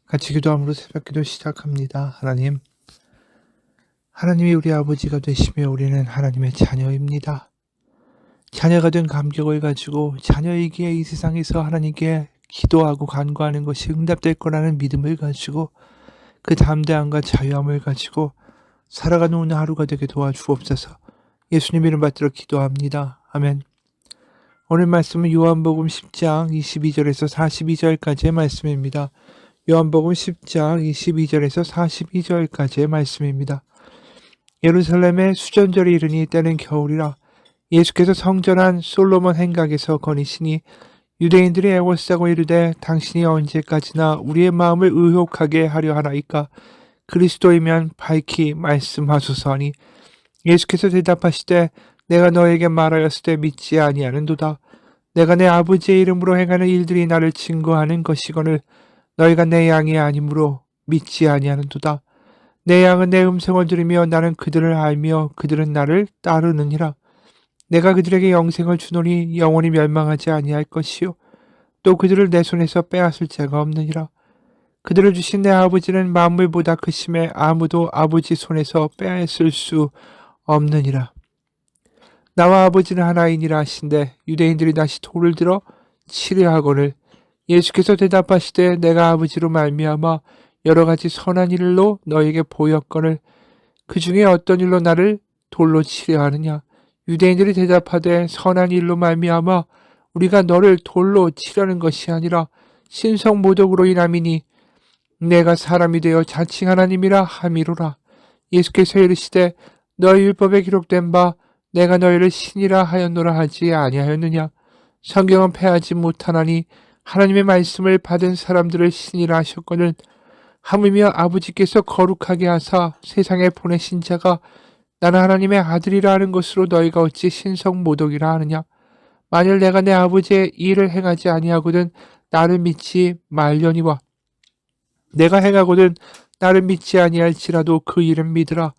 같이 기도함으로 새벽기도 시작합니다. 하나님이 우리 아버지가 되시며 우리는 하나님의 자녀입니다. 자녀가 된 감격을 가지고 자녀이기에 이 세상에서 하나님께 기도하고 간구하는 것이 응답될 거라는 믿음을 가지고 그 담대함과 자유함을 가지고 살아가는 오늘 하루가 되게 도와주옵소서. 예수님 이름 받들어 기도합니다. 아멘. 오늘 말씀은 요한복음 10장 22절에서 42절까지의 말씀입니다. 요한복음 10장 22절에서 42절까지의 말씀입니다. 예루살렘에 수전절이 이르니 때는 겨울이라 예수께서 성전한 솔로몬 행각에서 거니시니 유대인들이 애워싸고 이르되 당신이 언제까지나 우리의 마음을 의혹하게 하려 하나이까 그리스도이면 밝히 말씀하소서 하니 예수께서 대답하시되 내가 너에게 말하였을 때 믿지 아니하는도다. 내가 내 아버지의 이름으로 행하는 일들이 나를 증거하는 것이거늘 너희가 내 양이 아니므로 믿지 아니하는도다. 내 양은 내 음성을 들으며 나는 그들을 알며 그들은 나를 따르느니라. 내가 그들에게 영생을 주노니 영원히 멸망하지 아니할 것이요 또 그들을 내 손에서 빼앗을 자가 없느니라. 그들을 주신 내 아버지는 만물보다 크심에 아무도 아버지 손에서 빼앗을 수 없느니라. 나와 아버지는 하나이니라 하신대 유대인들이 다시 돌을 들어 치려 하거늘 예수께서 대답하시되 내가 아버지로 말미암아 여러 가지 선한 일로 너에게 보였거늘 그 중에 어떤 일로 나를 돌로 치려 하느냐. 유대인들이 대답하되 선한 일로 말미암아 우리가 너를 돌로 치려는 것이 아니라 신성모독으로 인함이니 내가 사람이 되어 자칭 하나님이라 함이로라. 예수께서 이르시되 너희 율법에 기록된 바 내가 너희를 신이라 하였노라 하지 아니하였느냐. 성경은 패하지 못하나니 하나님의 말씀을 받은 사람들을 신이라 하셨거늘 하물며 아버지께서 거룩하게 하사 세상에 보내신 자가 나는 하나님의 아들이라 하는 것으로 너희가 어찌 신성모독이라 하느냐. 만일 내가 내 아버지의 일을 행하지 아니하거든 나를 믿지 말려니와 내가 행하거든 나를 믿지 아니할지라도 그 일은 믿으라.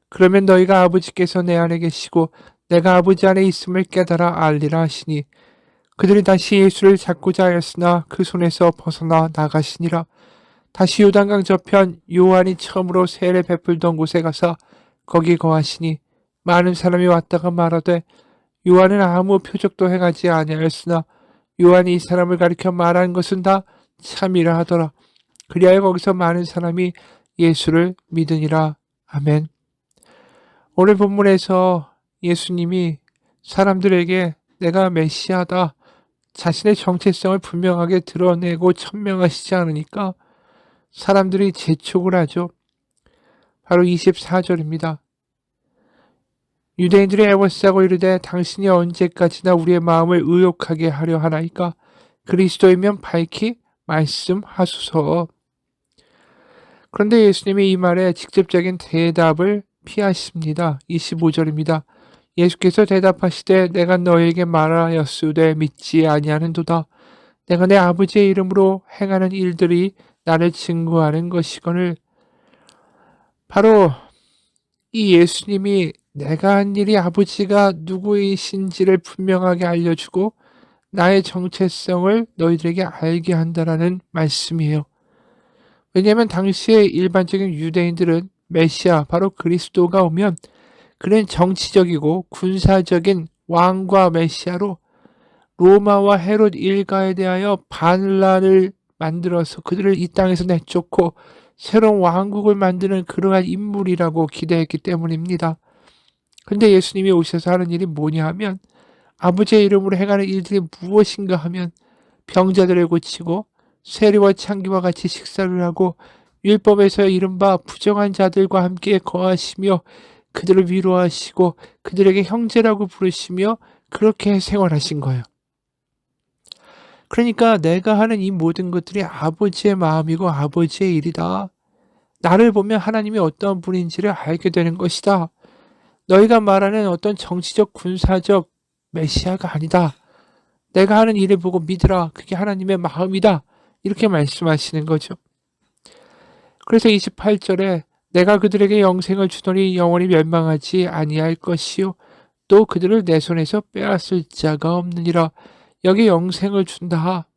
그러면 너희가 아버지께서 내 안에 계시고 내가 아버지 안에 있음을 깨달아 알리라 하시니 그들이 다시 예수를 잡고자 하였으나 그 손에서 벗어나 나가시니라. 다시 요단강 저편 요한이 처음으로 세례 베풀던 곳에 가서 거기 거하시니 많은 사람이 왔다가 말하되 요한은 아무 표적도 행하지 아니하였으나 요한이 이 사람을 가리켜 말한 것은 다 참이라 하더라. 그리하여 거기서 많은 사람이 예수를 믿으니라. 아멘. 오늘 본문에서 예수님이 사람들에게 내가 메시아다 자신의 정체성을 분명하게 드러내고 천명하시지 않으니까 사람들이 재촉을 하죠. 바로 24절입니다. 유대인들이 애워싸고 이르되 당신이 언제까지나 우리의 마음을 의혹하게 하려 하나이까 그리스도이면 밝히 말씀하소서. 그런데 예수님이 이 말에 직접적인 대답을 피하십니다. 25절입니다. 예수께서 대답하시되 내가 너에게 말하였으되 믿지 아니하는도다. 내가 내 아버지의 이름으로 행하는 일들이 나를 증거하는 것이거늘 바로 이 예수님이 내가 한 일이 아버지가 누구이신지를 분명하게 알려주고 나의 정체성을 너희들에게 알게 한다라는 말씀이에요. 왜냐하면 당시에 일반적인 유대인들은 메시아 바로 그리스도가 오면 그는 정치적이고 군사적인 왕과 메시아로 로마와 헤롯 일가에 대하여 반란을 만들어서 그들을 이 땅에서 내쫓고 새로운 왕국을 만드는 그러한 인물이라고 기대했기 때문입니다. 그런데 예수님이 오셔서 하는 일이 뭐냐 하면 아버지의 이름으로 행하는 일들이 무엇인가 하면 병자들을 고치고 세리와 창기와 같이 식사를 하고 율법에서 이른바 부정한 자들과 함께 거하시며 그들을 위로하시고 그들에게 형제라고 부르시며 그렇게 생활하신 거예요. 그러니까 내가 하는 이 모든 것들이 아버지의 마음이고 아버지의 일이다. 나를 보면 하나님이 어떤 분인지를 알게 되는 것이다. 너희가 말하는 어떤 정치적 군사적 메시아가 아니다. 내가 하는 일을 보고 믿으라. 그게 하나님의 마음이다. 이렇게 말씀하시는 거죠. 그래서 28절에 내가 그들에게 영생을 주노니 영원히 멸망하지 아니할 것이요 또 그들을 내 손에서 빼앗을 자가 없느니라. 여기 영생을 준다.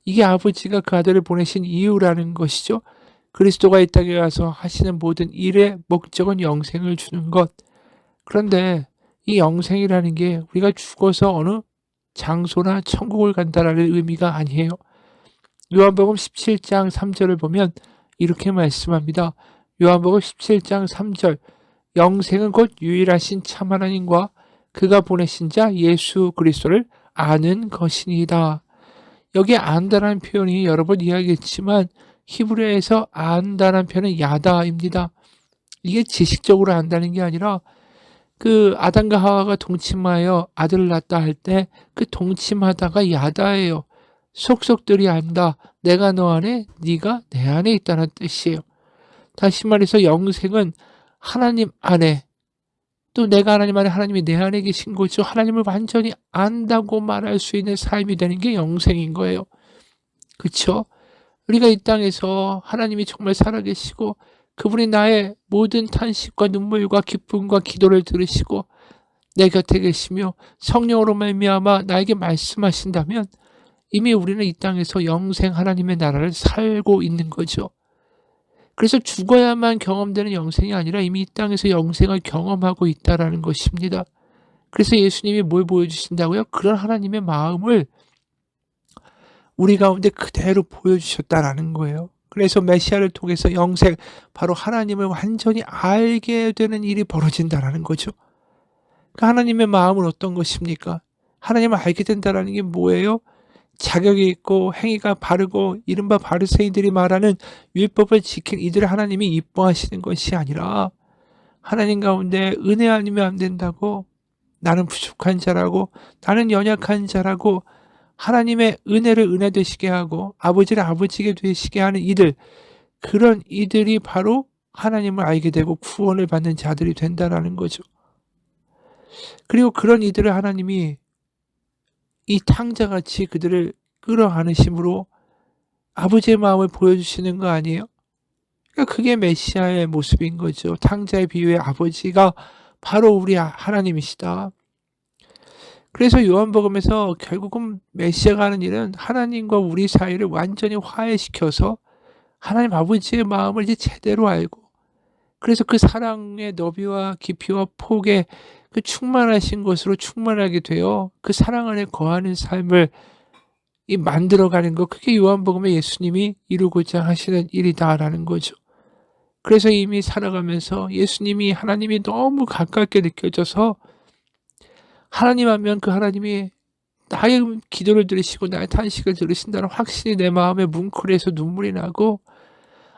이게 아버지가 그 아들을 보내신 이유라는 것이죠. 그리스도가 이 땅에 와서 하시는 모든 일의 목적은 영생을 주는 것. 그런데 이 영생이라는 게 우리가 죽어서 어느 장소나 천국을 간다라는 의미가 아니에요. 요한복음 17장 3절을 보면 이렇게 말씀합니다. 요한복음 17장 3절 영생은 곧 유일하신 참 하나님과 그가 보내신 자 예수 그리스도를 아는 것이니이다. 여기 안다라는 표현이 여러 번 이야기했지만 히브리어에서 안다라는 표현은 야다입니다. 이게 지식적으로 안다는 게 아니라 그 아담과 하와가 동침하여 아들을 낳다 할 때 그 동침하다가 야다예요. 속속들이 안다. 내가 너 안에 네가 내 안에 있다는 뜻이에요. 다시 말해서 영생은 하나님 안에 또 내가 하나님 안에 하나님이 내 안에 계신 거죠. 하나님을 완전히 안다고 말할 수 있는 삶이 되는 게 영생인 거예요. 그렇죠? 우리가 이 땅에서 하나님이 정말 살아계시고 그분이 나의 모든 탄식과 눈물과 기쁨과 기도를 들으시고 내 곁에 계시며 성령으로 말미암아 나에게 말씀하신다면 이미 우리는 이 땅에서 영생 하나님의 나라를 살고 있는 거죠. 그래서 죽어야만 경험되는 영생이 아니라 이미 이 땅에서 영생을 경험하고 있다라는 것입니다. 그래서 예수님이 뭘 보여주신다고요? 그런 하나님의 마음을 우리 가운데 그대로 보여주셨다라는 거예요. 그래서 메시아를 통해서 영생, 바로 하나님을 완전히 알게 되는 일이 벌어진다라는 거죠. 그 하나님의 마음은 어떤 것입니까? 하나님을 알게 된다라는 게 뭐예요? 자격이 있고 행위가 바르고 이른바 바리새인들이 말하는 율법을 지킨 이들을 하나님이 이뻐하시는 것이 아니라 하나님 가운데 은혜 아니면 안 된다고, 나는 부족한 자라고, 나는 연약한 자라고 하나님의 은혜를 은혜 되시게 하고 아버지를 아버지게 되시게 하는 이들, 그런 이들이 바로 하나님을 알게 되고 구원을 받는 자들이 된다라는 거죠. 그리고 그런 이들을 하나님이 이 탕자같이 그들을 끌어안으심으로 아버지의 마음을 보여주시는 거 아니에요? 그러니까 그게 메시아의 모습인 거죠. 탕자의 비유의 아버지가 바로 우리 하나님이시다. 그래서 요한복음에서 결국은 메시아가 하는 일은 하나님과 우리 사이를 완전히 화해시켜서 하나님 아버지의 마음을 이제 제대로 알고, 그래서 그 사랑의 너비와 깊이와 폭에 그 충만하신 것으로 충만하게 되어 그 사랑 안에 거하는 삶을 만들어가는 것, 그게 요한복음에 예수님이 이루고자 하시는 일이다라는 거죠. 그래서 이미 살아가면서 예수님이 하나님이 너무 가깝게 느껴져서 하나님 하면 그 하나님이 나의 기도를 들으시고 나의 탄식을 들으신다는 확신이 내 마음에 뭉클해서 눈물이 나고,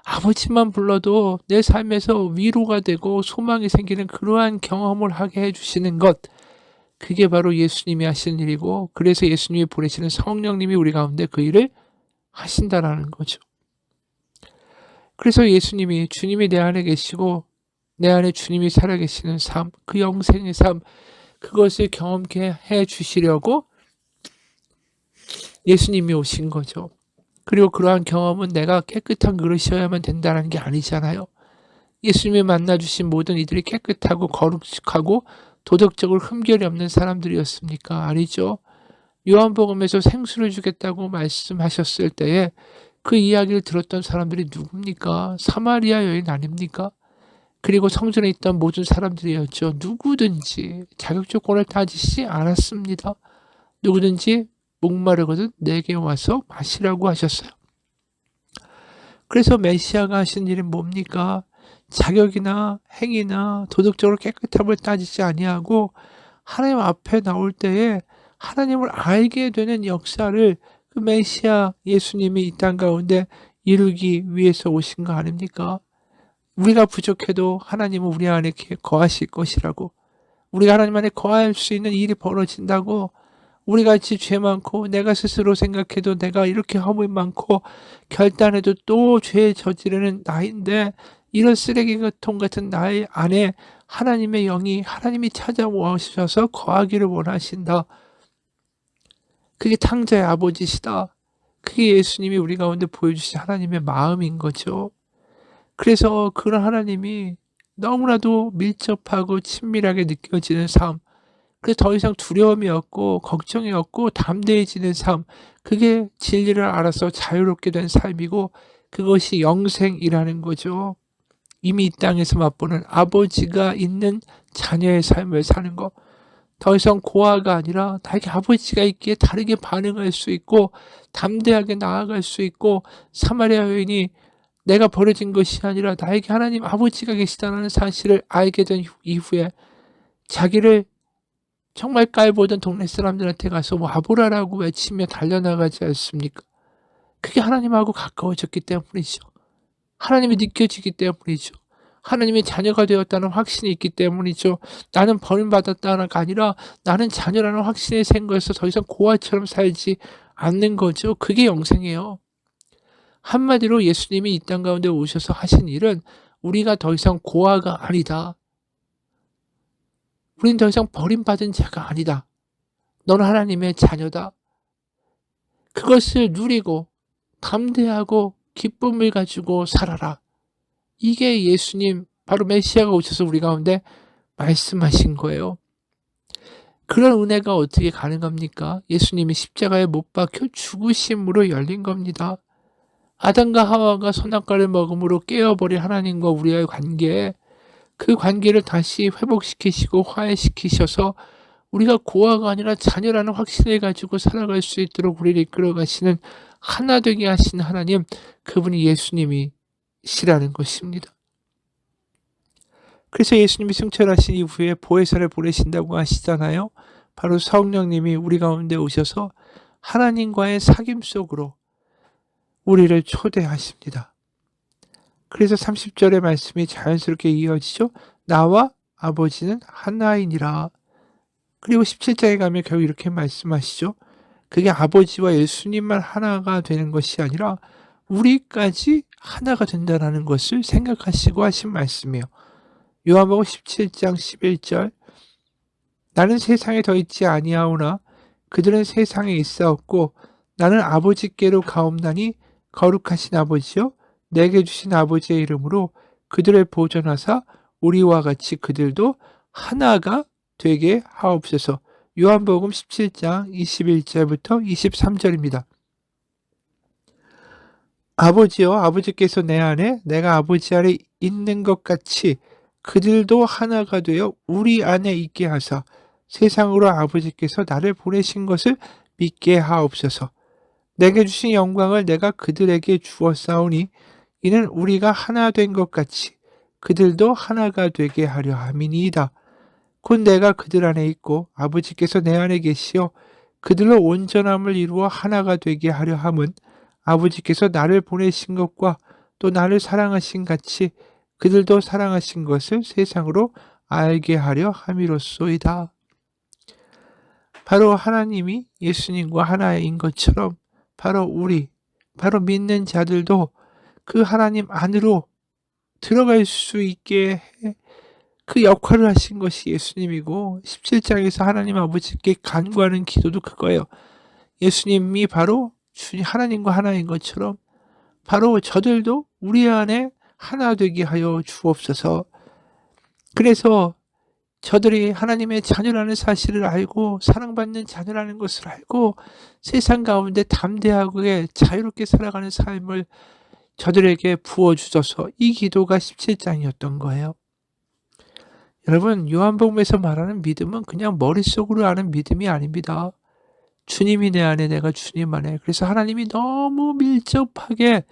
아버지만 불러도 내 삶에서 위로가 되고 소망이 생기는 그러한 경험을 하게 해주시는 것, 그게 바로 예수님이 하시는 일이고, 그래서 예수님이 보내시는 성령님이 우리 가운데 그 일을 하신다라는 거죠. 그래서 예수님이, 주님이 내 안에 계시고 내 안에 주님이 살아계시는 삶, 그 영생의 삶, 그것을 경험케 해 주시려고 예수님이 오신 거죠. 그리고 그러한 경험은 내가 깨끗한 그릇이어야만 된다는 게 아니잖아요. 예수님이 만나주신 모든 이들이 깨끗하고 거룩하고 도덕적으로 흠결이 없는 사람들이었습니까? 아니죠. 요한복음에서 생수를 주겠다고 말씀하셨을 때에 그 이야기를 들었던 사람들이 누굽니까? 사마리아 여인 아닙니까? 그리고 성전에 있던 모든 사람들이었죠. 누구든지 자격 조건을 따지지 않았습니다. 누구든지 목마르거든 내게 와서 마시라고 하셨어요. 그래서 메시아가 하신 일은 뭡니까? 자격이나 행위나 도덕적으로 깨끗함을 따지지 아니하고 하나님 앞에 나올 때에 하나님을 알게 되는 역사를 그 메시아 예수님이 이 땅 가운데 이루기 위해서 오신 거 아닙니까? 우리가 부족해도 하나님은 우리 안에 거하실 것이라고, 우리가 하나님 안에 거할 수 있는 일이 벌어진다고, 우리같이 죄 많고 내가 스스로 생각해도 내가 이렇게 허물이 많고 결단해도 또 죄 저지르는 나인데, 이런 쓰레기통 같은 나의 안에 하나님의 영이, 하나님이 찾아오셔서 거하기를 원하신다. 그게 탕자의 아버지시다. 그게 예수님이 우리 가운데 보여주신 하나님의 마음인 거죠. 그래서 그런 하나님이 너무나도 밀접하고 친밀하게 느껴지는 삶, 그래서 더 이상 두려움이 없고 걱정이 없고 담대해지는 삶, 그게 진리를 알아서 자유롭게 된 삶이고 그것이 영생이라는 거죠. 이미 이 땅에서 맛보는 아버지가 있는 자녀의 삶을 사는 거. 더 이상 고아가 아니라 나에게 아버지가 있기에 다르게 반응할 수 있고 담대하게 나아갈 수 있고, 사마리아 여인이 내가 버려진 것이 아니라 나에게 하나님 아버지가 계시다는 사실을 알게 된 이후에 자기를 정말 깔보던 동네 사람들한테 가서 와보라라고 외치며 달려나가지 않습니까? 그게 하나님하고 가까워졌기 때문이죠. 하나님이 느껴지기 때문이죠. 하나님의 자녀가 되었다는 확신이 있기 때문이죠. 나는 버림받았다가 아니라 나는 자녀라는 확신에 생겨서 더 이상 고아처럼 살지 않는 거죠. 그게 영생이에요. 한마디로 예수님이 이 땅 가운데 오셔서 하신 일은 우리가 더 이상 고아가 아니다. 우린 더 이상 버림받은 자가 아니다. 너는 하나님의 자녀다. 그것을 누리고 담대하고 기쁨을 가지고 살아라. 이게 예수님, 바로 메시아가 오셔서 우리 가운데 말씀하신 거예요. 그런 은혜가 어떻게 가능합니까? 예수님이 십자가에 못 박혀 죽으심으로 열린 겁니다. 아담과 하와가 선악과를 먹음으로 깨어버린 하나님과 우리의 관계, 그 관계를 다시 회복시키시고 화해시키셔서 우리가 고아가 아니라 자녀라는 확신을 가지고 살아갈 수 있도록 우리를 이끌어 가시는 하나 되게 하신 하나님, 그분이 예수님이시라는 것입니다. 그래서 예수님이 승천하신 이후에 보혜사를 보내신다고 하시잖아요. 바로 성령님이 우리 가운데 오셔서 하나님과의 사귐 속으로 우리를 초대하십니다. 그래서 30절의 말씀이 자연스럽게 이어지죠. 나와 아버지는 하나이니라. 그리고 17장에 가면 결국 이렇게 말씀하시죠. 그게 아버지와 예수님만 하나가 되는 것이 아니라 우리까지 하나가 된다는 것을 생각하시고 하신 말씀이에요. 요한복음 17장 11절, 나는 세상에 더 있지 아니하오나 그들은 세상에 있사옵고 나는 아버지께로 가옵나니 거룩하신 아버지여 내게 주신 아버지의 이름으로 그들을 보존하사 우리와 같이 그들도 하나가 되게 하옵소서. 요한복음 17장 21절부터 23절입니다. 아버지여 아버지께서 내 안에 내가 아버지 안에 있는 것 같이 그들도 하나가 되어 우리 안에 있게 하사 세상으로 아버지께서 나를 보내신 것을 믿게 하옵소서. 내게 주신 영광을 내가 그들에게 주었사오니 이는 우리가 하나 된 것 같이 그들도 하나가 되게 하려 함이니이다. 곧 내가 그들 안에 있고 아버지께서 내 안에 계시어 그들로 온전함을 이루어 하나가 되게 하려 함은 아버지께서 나를 보내신 것과 또 나를 사랑하신 같이 그들도 사랑하신 것을 세상으로 알게 하려 함이로소이다. 바로 하나님이 예수님과 하나인 것처럼 바로 바로 믿는 자들도 그 하나님 안으로 들어갈 수 있게 그 역할을 하신 것이 예수님이고, 17장에서 하나님 아버지께 간구하는 기도도 그거예요. 예수님이 바로 하나님과 하나인 것처럼 바로 저들도 우리 안에 하나 되게 하여 주옵소서. 그래서 저들이 하나님의 자녀라는 사실을 알고 사랑받는 자녀라는 것을 알고 세상 가운데 담대하게 자유롭게 살아가는 삶을 저들에게 부어주셔서, 이 기도가 17장이었던 거예요. 여러분, 요한복음에서 말하는 믿음은 그냥 머릿속으로 아는 믿음이 아닙니다. 주님이 내 안에, 내가 주님 안에. 그래서 하나님이 너무 밀접하게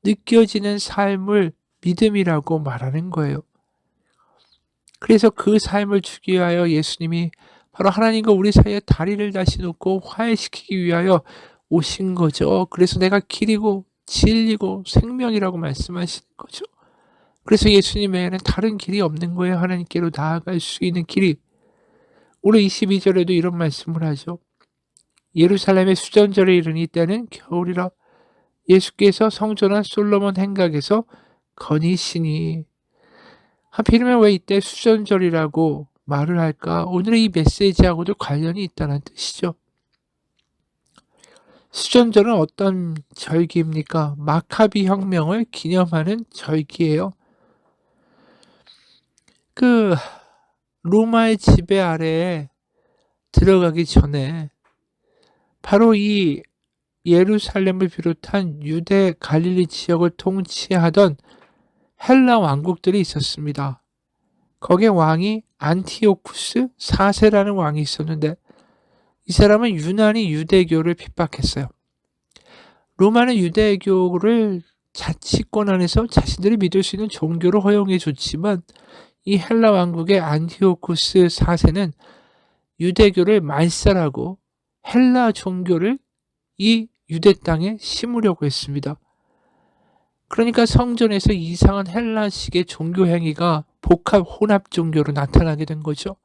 느껴지는 삶을 믿음이라고 말하는 거예요. 그래서 그 삶을 주기 위하여 예수님이 바로 하나님과 우리 사이에 다리를 다시 놓고 화해시키기 위하여 오신 거죠. 그래서 내가 길이고 진리고 생명이라고 말씀하시는 거죠. 그래서 예수님 외에는 다른 길이 없는 거예요. 하나님께로 나아갈 수 있는 길이. 오늘 22절에도 이런 말씀을 하죠. 예루살렘의 수전절에 이르니 때는 겨울이라. 예수께서 성전한 솔로몬 행각에서 거니시니. 하필이면 왜 이때 수전절이라고 말을 할까? 오늘의 이 메시지하고도 관련이 있다는 뜻이죠. 수전절은 어떤 절기입니까? 마카비 혁명을 기념하는 절기예요. 그 로마의 지배 아래에 들어가기 전에 바로 이 예루살렘을 비롯한 유대 갈릴리 지역을 통치하던 헬라 왕국들이 있었습니다. 거기에 왕이 안티오쿠스 4세라는 왕이 있었는데 이 사람은 유난히 유대교를 핍박했어요. 로마는 유대교를 자치권 안에서 자신들이 믿을 수 있는 종교를 허용해 줬지만 이 헬라 왕국의 안티오쿠스 4세는 유대교를 말살하고 헬라 종교를 이 유대 땅에 심으려고 했습니다. 그러니까 성전에서 이상한 헬라식의 종교 행위가 복합 혼합 종교로 나타나게 된 거죠.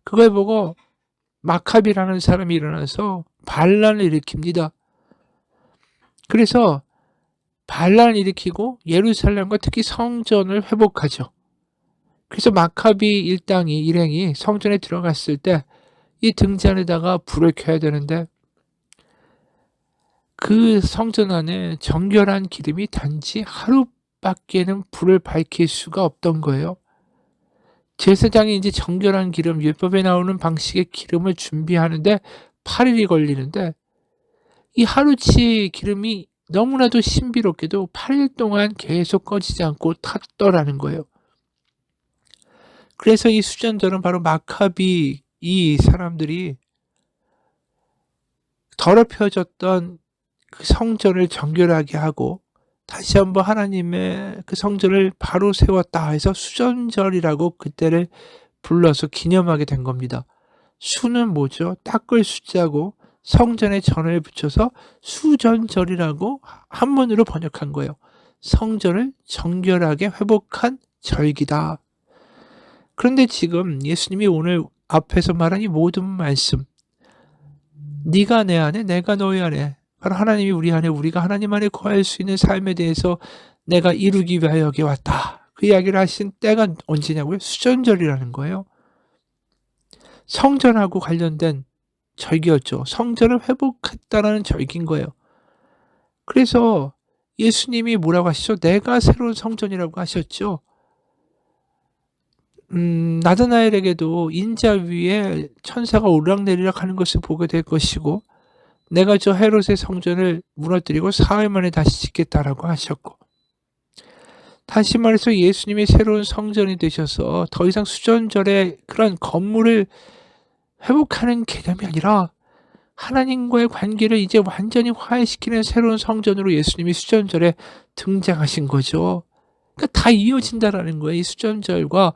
그걸 보고 마카비라는 사람이 일어나서 반란을 일으킵니다. 그래서 반란을 일으키고 예루살렘과 특히 성전을 회복하죠. 그래서 마카비 일행이 성전에 들어갔을 때 이 등잔에다가 불을 켜야 되는데 그 성전 안에 정결한 기름이 단지 하루밖에는 불을 밝힐 수가 없던 거예요. 제사장이 이제 정결한 기름, 율법에 나오는 방식의 기름을 준비하는데 8일이 걸리는데 이 하루치 기름이 너무나도 신비롭게도 8일 동안 계속 꺼지지 않고 탔더라는 거예요. 그래서 이 수전들은 바로 마카비 이 사람들이 더럽혀졌던 그 성전을 정결하게 하고 다시 한번 하나님의 그 성전을 바로 세웠다 해서 수전절이라고 그때를 불러서 기념하게 된 겁니다. 수는 뭐죠? 닦을 수자고 성전에 전을 붙여서 수전절이라고 한문으로 번역한 거예요. 성전을 정결하게 회복한 절기다. 그런데 지금 예수님이 오늘 앞에서 말한 이 모든 말씀, 네가 내 안에 내가 너희 안에, 바로 하나님이 우리 안에 우리가 하나님 안에 거할 수 있는 삶에 대해서 내가 이루기 위하여 여기 왔다. 그 이야기를 하신 때가 언제냐고요? 수전절이라는 거예요. 성전하고 관련된 절기였죠. 성전을 회복했다라는 절기인 거예요. 그래서 예수님이 뭐라고 하시죠? 내가 새로운 성전이라고 하셨죠. 나다나엘에게도 인자 위에 천사가 오르락내리락 하는 것을 보게 될 것이고 내가 저 헤롯의 성전을 무너뜨리고 사흘 만에 다시 짓겠다라고 하셨고, 다시 말해서 예수님이 새로운 성전이 되셔서 더 이상 수전절의 그런 건물을 회복하는 개념이 아니라 하나님과의 관계를 이제 완전히 화해시키는 새로운 성전으로 예수님이 수전절에 등장하신 거죠. 그러니까 다 이어진다라는 거예요. 이 수전절과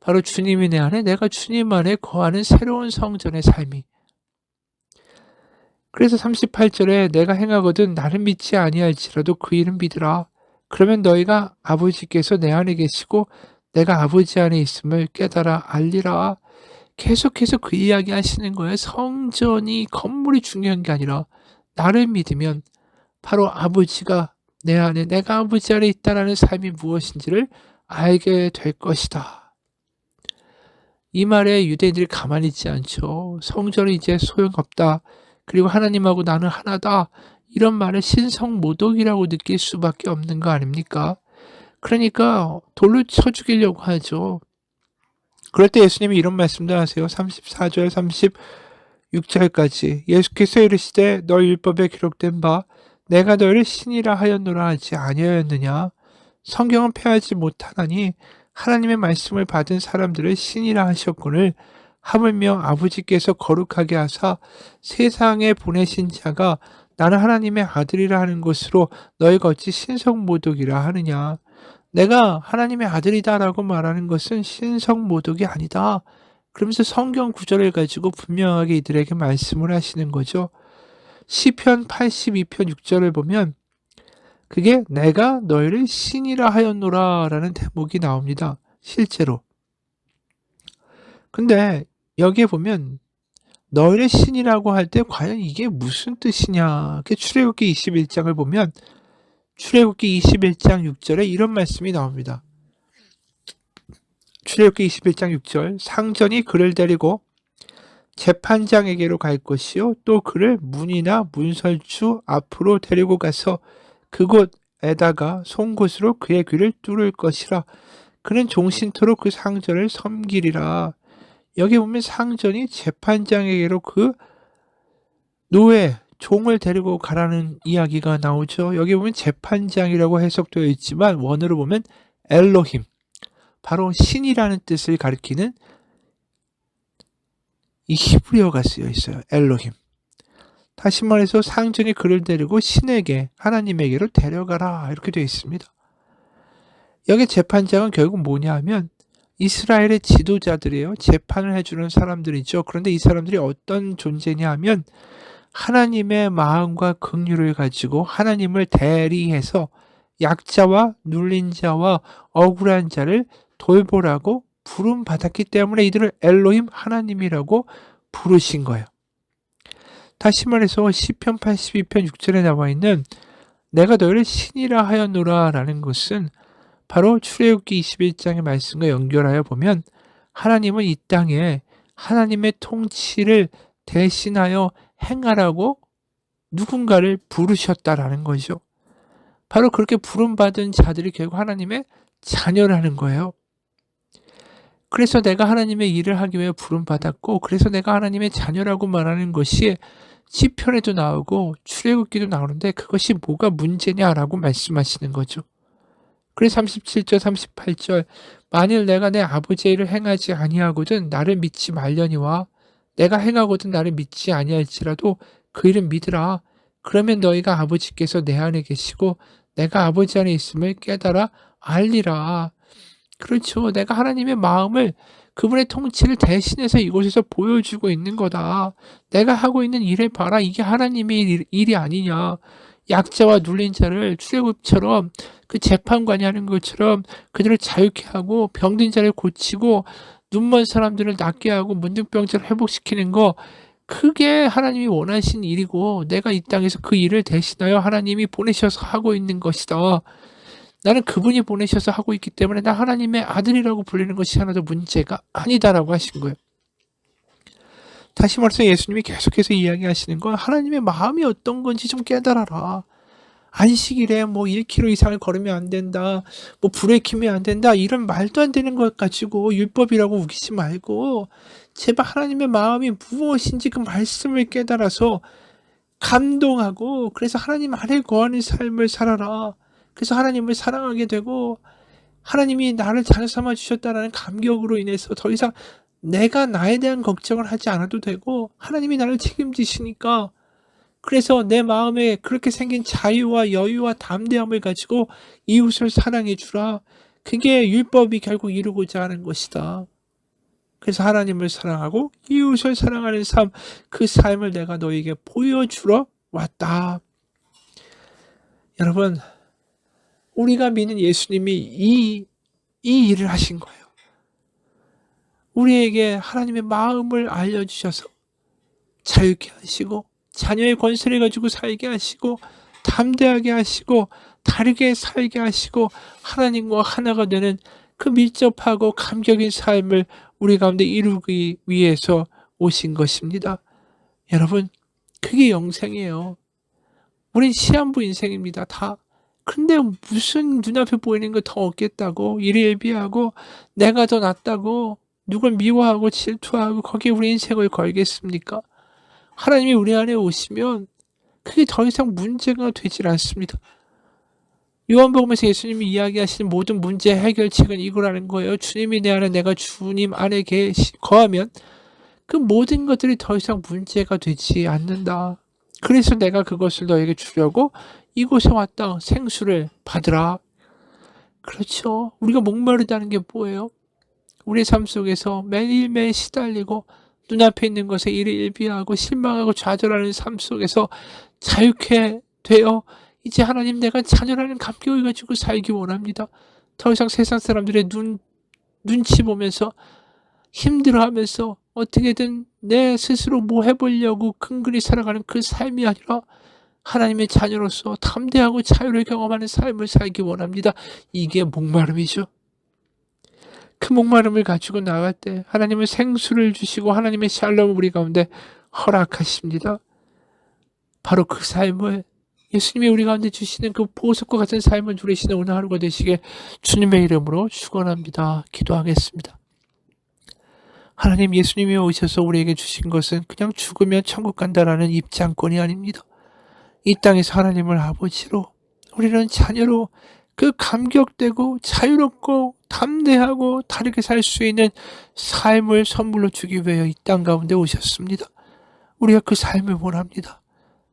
바로 주님이 내 안에 내가 주님 안에 거하는 새로운 성전의 삶이. 그래서 38절에 내가 행하거든 나를 믿지 아니할지라도 그 일은 믿으라. 그러면 너희가 아버지께서 내 안에 계시고 내가 아버지 안에 있음을 깨달아 알리라. 계속해서 그 이야기 하시는 거예요. 성전이 건물이 중요한 게 아니라 나를 믿으면 바로 아버지가 내 안에 내가 아버지 안에 있다라는 삶이 무엇인지를 알게 될 것이다. 이 말에 유대인들이 가만히 있지 않죠. 성전이 이제 소용없다. 그리고 하나님하고 나는 하나다. 이런 말을 신성모독이라고 느낄 수밖에 없는 거 아닙니까? 그러니까 돌로 쳐 죽이려고 하죠. 그럴 때 예수님이 이런 말씀도 하세요. 34절 36절까지 예수께서 이르시되 너희 율법에 기록된 바 내가 너희를 신이라 하였노라 하지 아니하였느냐. 성경은 폐하지 못하나니 하나님의 말씀을 받은 사람들을 신이라 하셨거늘 하물며 아버지께서 거룩하게 하사 세상에 보내신 자가 나는 하나님의 아들이라 하는 것으로 너희가 어찌 신성모독이라 하느냐. 내가 하나님의 아들이다라고 말하는 것은 신성모독이 아니다. 그러면서 성경 구절을 가지고 분명하게 이들에게 말씀을 하시는 거죠. 시편 82편 6절을 보면 그게 내가 너희를 신이라 하였노라 라는 대목이 나옵니다. 실제로. 근데 여기에 보면 너희를 신이라고 할 때 과연 이게 무슨 뜻이냐. 출애굽기 21장을 보면 출애굽기 21장 6절에 이런 말씀이 나옵니다. 출애굽기 21장 6절 상전이 그를 데리고 재판장에게로 갈 것이요 또 그를 문이나 문설주 앞으로 데리고 가서 그곳에다가 송곳으로 그의 귀를 뚫을 것이라. 그는 종신토록 그 상전을 섬기리라. 여기 보면 상전이 재판장에게로 그 노예, 종을 데리고 가라는 이야기가 나오죠. 여기 보면 재판장이라고 해석되어 있지만 원어로 보면 엘로힘, 바로 신이라는 뜻을 가리키는 이 히브리어가 쓰여 있어요. 엘로힘. 다시 말해서 상전이 그를 데리고 신에게, 하나님에게로 데려가라 이렇게 되어 있습니다. 여기 재판장은 결국 뭐냐 하면 이스라엘의 지도자들이에요. 재판을 해주는 사람들이죠. 그런데 이 사람들이 어떤 존재냐 하면 하나님의 마음과 긍휼을 가지고 하나님을 대리해서 약자와 눌린 자와 억울한 자를 돌보라고 부름받았기 때문에 이들을 엘로힘 하나님이라고 부르신 거예요. 다시 말해서 시편 82편 6절에 나와 있는 내가 너희를 신이라 하였노라 라는 것은 바로 출애굽기 21장의 말씀과 연결하여 보면 하나님은 이 땅에 하나님의 통치를 대신하여 행하라고 누군가를 부르셨다라는 거죠. 바로 그렇게 부름받은 자들이 결국 하나님의 자녀라는 거예요. 그래서 내가 하나님의 일을 하기 위해 부름받았고 그래서 내가 하나님의 자녀라고 말하는 것이 시편에도 나오고 출애굽기도 나오는데 그것이 뭐가 문제냐라고 말씀하시는 거죠. 그래서 37절 38절 만일 내가 내 아버지의 일을 행하지 아니하거든 나를 믿지 말려니와 내가 행하거든 나를 믿지 아니할지라도 그 일은 믿으라. 그러면 너희가 아버지께서 내 안에 계시고 내가 아버지 안에 있음을 깨달아 알리라. 그렇죠. 내가 하나님의 마음을 그분의 통치를 대신해서 이곳에서 보여주고 있는 거다. 내가 하고 있는 일을 봐라. 이게 하나님의 일이 아니냐. 약자와 눌린 자를 출애굽처럼 그 재판관이 하는 것처럼 그들을 자유케 하고 병든 자를 고치고 눈먼 사람들을 낫게 하고 문둥병자를 회복시키는 거 그게 하나님이 원하신 일이고 내가 이 땅에서 그 일을 대신하여 하나님이 보내셔서 하고 있는 것이다. 나는 그분이 보내셔서 하고 있기 때문에 나 하나님의 아들이라고 불리는 것이 하나도 문제가 아니다라고 하신 거예요. 다시 말해서 예수님이 계속해서 이야기하시는 건 하나님의 마음이 어떤 건지 좀 깨달아라. 안식일에 뭐 1km 이상을 걸으면 안 된다. 뭐 불에 켜면 안 된다. 이런 말도 안 되는 것 가지고 율법이라고 우기지 말고 제발 하나님의 마음이 무엇인지 그 말씀을 깨달아서 감동하고 그래서 하나님 안에 거하는 삶을 살아라. 그래서 하나님을 사랑하게 되고 하나님이 나를 자녀 삼아 주셨다라는 감격으로 인해서 더 이상 내가 나에 대한 걱정을 하지 않아도 되고 하나님이 나를 책임지시니까 그래서 내 마음에 그렇게 생긴 자유와 여유와 담대함을 가지고 이웃을 사랑해 주라. 그게 율법이 결국 이루고자 하는 것이다. 그래서 하나님을 사랑하고 이웃을 사랑하는 삶, 그 삶을 내가 너에게 보여주러 왔다. 여러분, 우리가 믿는 예수님이 이 일을 하신 거예요. 우리에게 하나님의 마음을 알려주셔서 자유케 하시고 자녀의 권세를 가지고 살게 하시고 담대하게 하시고 다르게 살게 하시고 하나님과 하나가 되는 그 밀접하고 감격인 삶을 우리 가운데 이루기 위해서 오신 것입니다. 여러분, 그게 영생이에요. 우린 시한부 인생입니다. 다. 근데 무슨 눈앞에 보이는 거 더 얻겠다고 일희일비하고 내가 더 낫다고 누굴 미워하고 질투하고 거기에 우리 인생을 걸겠습니까? 하나님이 우리 안에 오시면 그게 더 이상 문제가 되질 않습니다. 요한복음에서 예수님이 이야기하시는 모든 문제 해결책은 이거라는 거예요. 주님이 내 안에 내가 주님 안에 거하면 그 모든 것들이 더 이상 문제가 되지 않는다. 그래서 내가 그것을 너에게 주려고 이곳에 왔다. 생수를 받으라. 그렇죠. 우리가 목마르다는 게 뭐예요? 우리의 삶 속에서 매일매일 시달리고 눈앞에 있는 것에 일희일비하고 실망하고 좌절하는 삶 속에서 자유케 되어 이제 하나님 내가 자녀라는 감격을 가지고 살기 원합니다. 더 이상 세상 사람들의 눈치 보면서 힘들어하면서 어떻게든 내 스스로 뭐 해보려고 근근히 살아가는 그 삶이 아니라 하나님의 자녀로서 담대하고 자유를 경험하는 삶을 살기 원합니다. 이게 목마름이죠. 그 목마름을 가지고 나갈 때 하나님은 생수를 주시고 하나님의 샬롬을 우리 가운데 허락하십니다. 바로 그 삶을 예수님이 우리 가운데 주시는 그 보석과 같은 삶을 누리시는 오늘 하루가 되시게 주님의 이름으로 축원합니다. 기도하겠습니다. 하나님, 예수님이 오셔서 우리에게 주신 것은 그냥 죽으면 천국 간다라는 입장권이 아닙니다. 이 땅에서 하나님을 아버지로, 우리는 자녀로 그 감격되고 자유롭고 담대하고 다르게 살 수 있는 삶을 선물로 주기 위하여 이 땅 가운데 오셨습니다. 우리가 그 삶을 원합니다.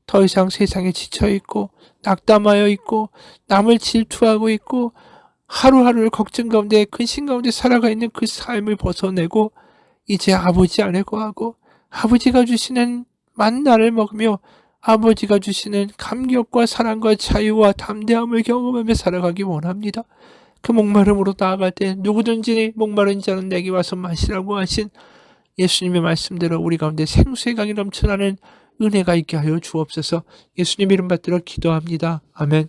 더 이상 세상에 지쳐있고 낙담하여 있고 남을 질투하고 있고 하루하루를 걱정 가운데 근심 가운데 살아가 있는 그 삶을 벗어내고 이제 아버지 안에 거하고 아버지가 주시는 만나를 먹으며 아버지가 주시는 감격과 사랑과 자유와 담대함을 경험하며 살아가기 원합니다. 그 목마름으로 나아갈 때 누구든지 목마른 자는 내게 와서 마시라고 하신 예수님의 말씀대로 우리 가운데 생수의 강이 넘쳐나는 은혜가 있게 하여 주옵소서. 예수님 이름 받들어 기도합니다. 아멘.